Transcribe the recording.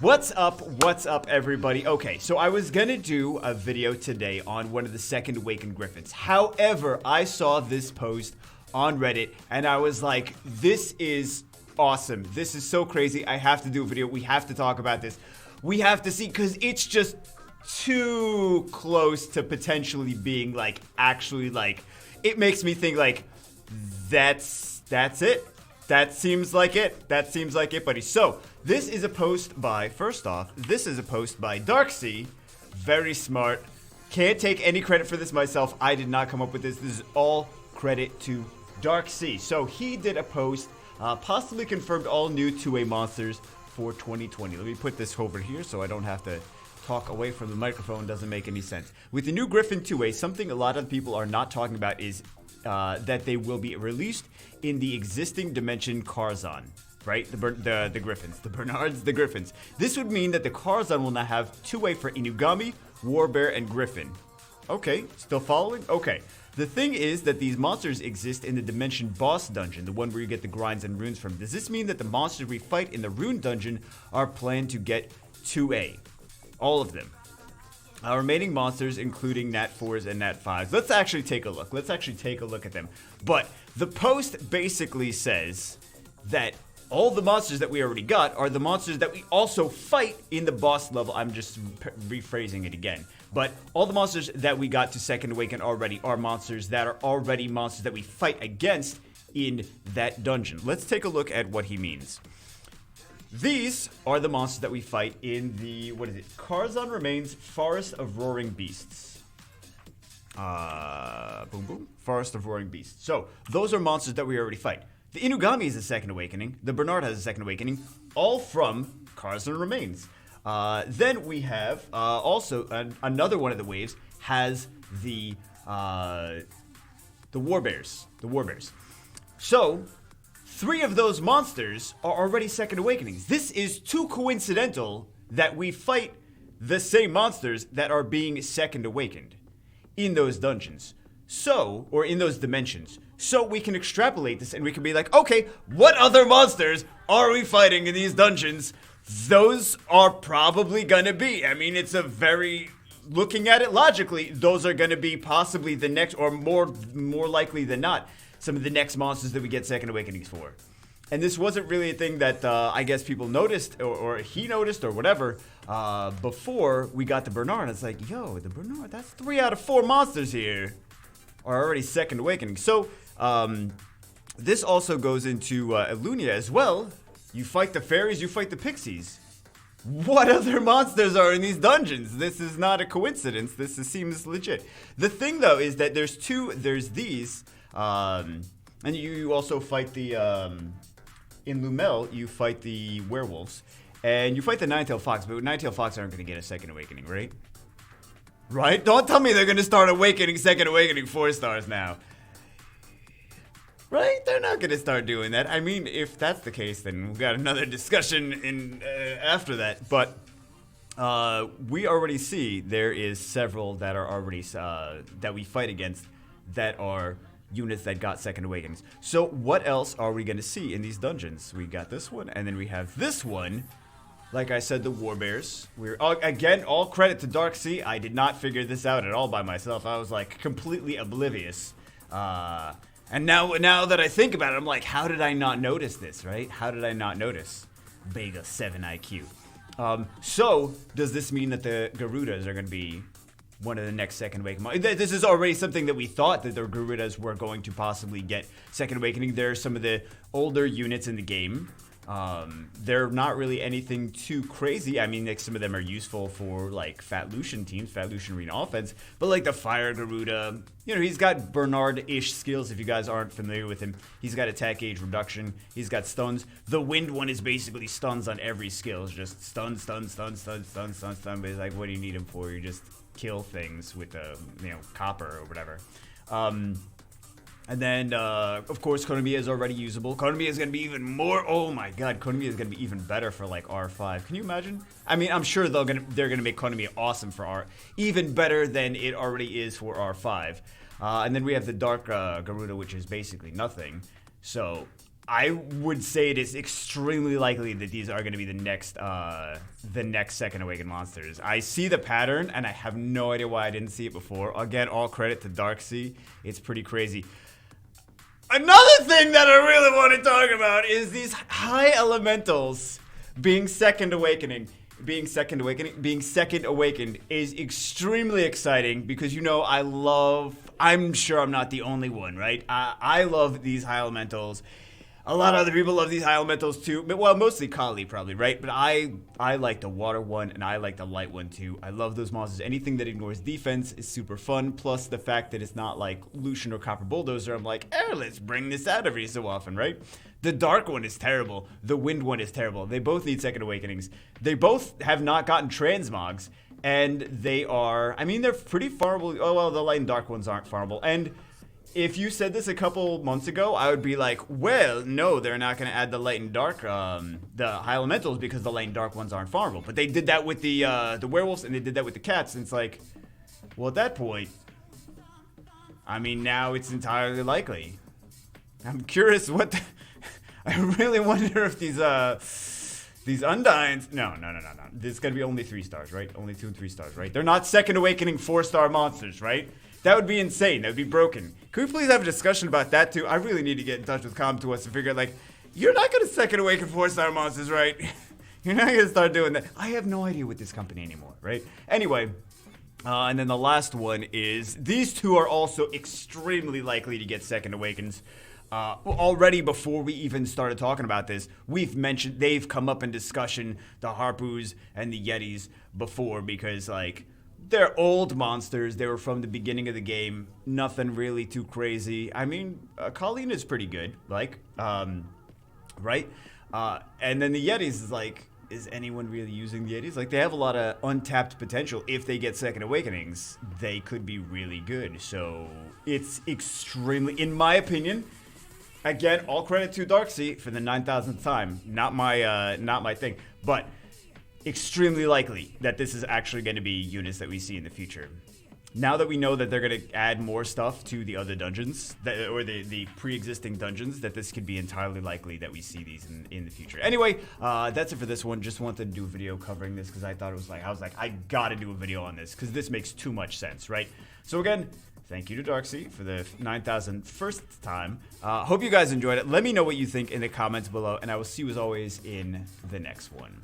What's up? What's up, everybody? Okay, so I was gonna do a video today on one of the second awakened griffins. However, I saw this post on Reddit and I was like, this is awesome. This is so crazy. I have to do a video. We have to talk about this. We have to see, because it's just too close to potentially being like, actually like, it makes me think like, that's it. That seems like it. That seems like it, buddy. So, this is a post by, first off, this is a post by DarkSea. Very smart. Can't take any credit for this myself. I did not come up with this. This is all credit to DarkSea. So, he did a post, possibly confirmed all new 2A monsters for 2020. Let me put this over here so I don't have to talk away from the microphone. Doesn't make any sense. With the new Griffin 2A, something a lot of people are not talking about is that they will be released in the existing dimension Karzon, right? The Griffins, the Bernards, the Griffins. This would mean that the Karzon will now have 2A for Inugami, Warbear, and Griffin. Okay, still following? Okay. The thing is that these monsters exist in the dimension boss dungeon, the one where you get the grinds and runes from. Does this mean that the monsters we fight in the rune dungeon are planned to get 2A? All of them. Our remaining monsters, including Nat 4s and Nat 5s. Let's actually take a look. Let's actually take a look at them. But the post basically says that all the monsters that we already got are the monsters that we also fight in the boss level. I'm just rephrasing it again. But all the monsters that we got to Second Awaken already are monsters that are already monsters that we fight against in that dungeon. Let's take a look at what he means. These are the monsters that we fight in the, what is it? Karzon Remains Forest of Roaring Beasts. Boom boom. Forest of Roaring Beasts. So, those are monsters that we already fight. The Inugami is a second awakening. The Bernard has a second awakening. All from Karzon Remains. Then we have, also, another one of the waves has the Warbears. The Warbears. So, 3 of those monsters are already second awakenings. This is too coincidental that we fight the same monsters that are being second awakened in those dungeons. So, or in those dimensions. So we can extrapolate this and we can be like, okay, what other monsters are we fighting in these dungeons? Those are probably gonna be, I mean, it's a very, looking at it logically, those are gonna be possibly the next, or more likely than not, some of the next monsters that we get second awakenings for. And this wasn't really a thing that I guess people noticed, or he noticed, or whatever, before we got the Bernard. It's like, yo, the Bernard, that's 3 out of 4 monsters here are already second awakening. So, this also goes into Elunia as well. You fight the fairies, you fight the pixies. What other monsters are in these dungeons? This is not a coincidence. Seems legit. The thing, though, is that there's these... and you also fight the, in Lumel, you fight the werewolves, and you fight the Nine-Tailed Fox, but Nine-Tailed Fox aren't going to get a second awakening, right? Right? Don't tell me they're going to start awakening, second awakening 4 stars now. Right? They're not going to start doing that. I mean, if that's the case, then we've got another discussion in after that, but we already see there is several that are already, that we fight against that are units that got second awakenings. So what else are we going to see in these dungeons? We got this one, and then we have this one. Like I said, the Warbears. We're again, all credit to DarkSea. I did not figure this out at all by myself. I was like completely oblivious. And now that I think about it, I'm like, how did I not notice this, right? How did I not notice? Beta 7 IQ. So does this mean that the Garudas are going to be one of the next second awakening? This is already something that we thought that the Garudas were going to possibly get second awakening. They're some of the older units in the game. They're not really anything too crazy. I mean, like, some of them are useful for like Fat Lucian teams, Fat Lucian Arena offense. But like the Fire Garuda, you know, he's got Bernard-ish skills. If you guys aren't familiar with him, he's got attack gauge reduction. He's got stuns. The Wind one is basically stuns on every skill. It's just stun. But it's like, what do you need him for? You just kill things with copper or whatever. And then, of course, Konami is already usable. Konami is going to be even more. Oh my god, Konami is going to be even better for like R5. Can you imagine? I mean, I'm sure they're going to make Konami awesome for R, even better than it already is for R5. And then we have the Dark Garuda, which is basically nothing. So I would say it is extremely likely that these are going to be the next Second Awakened monsters. I see the pattern, and I have no idea why I didn't see it before. Again, all credit to DarkSea. It's pretty crazy. Another thing that I really want to talk about is these high elementals being Second Awakened is extremely exciting because, you know, I'm sure I'm not the only one, right? I love these high elementals. A lot of other people love these high elementals too. But, well, mostly Kali probably, right? But I like the water one and I like the light one too. I love those monsters. Anything that ignores defense is super fun. Plus the fact that it's not like Lucian or Copper Bulldozer. I'm like, let's bring this out every so often, right? The dark one is terrible. The wind one is terrible. They both need Second Awakenings. They both have not gotten transmogs. And they are, I mean, they're pretty farmable. Oh, well, the light and dark ones aren't farmable. And if you said this a couple months ago, I would be like, well, no, they're not going to add the light and dark, the high elementals, because the light and dark ones aren't farmable. But they did that with the werewolves, and they did that with the cats. And it's like, well, at that point, I mean, now it's entirely likely. I'm curious what I really wonder if these Undines, no. This is going to be only 3 stars, right? Only 2 and 3 stars, right? They're not Second Awakening 4-star monsters, right? That would be insane. That would be broken. Could we please have a discussion about that too? I really need to get in touch with Com2Us to figure out, like, you're not going to Second Awaken 4-star monsters, right? You're not going to start doing that. I have no idea with this company anymore, right? Anyway, and then the last one is these two are also extremely likely to get Second Awakens. Already before we even started talking about this, we've mentioned they've come up in discussion, the Harpoos and the Yetis before, because, like, they're old monsters. They were from the beginning of the game. Nothing really too crazy. I mean, Colleen is pretty good, like, right? And then the Yetis is like, is anyone really using the Yetis? Like, they have a lot of untapped potential. If they get Second Awakenings, they could be really good. So it's extremely, in my opinion, again, all credit to DarkSea for the 9,000th time. Not my thing, but extremely likely that this is actually going to be units that we see in the future. Now that we know that they're going to add more stuff to the other dungeons, or the pre-existing dungeons, that this could be entirely likely that we see these in the future. Anyway, that's it for this one. Just wanted to do a video covering this because I thought it was like, I got to do a video on this because this makes too much sense, right? So again, thank you to DarkSea for the 9,001st time. Hope you guys enjoyed it. Let me know what you think in the comments below, and I will see you as always in the next one.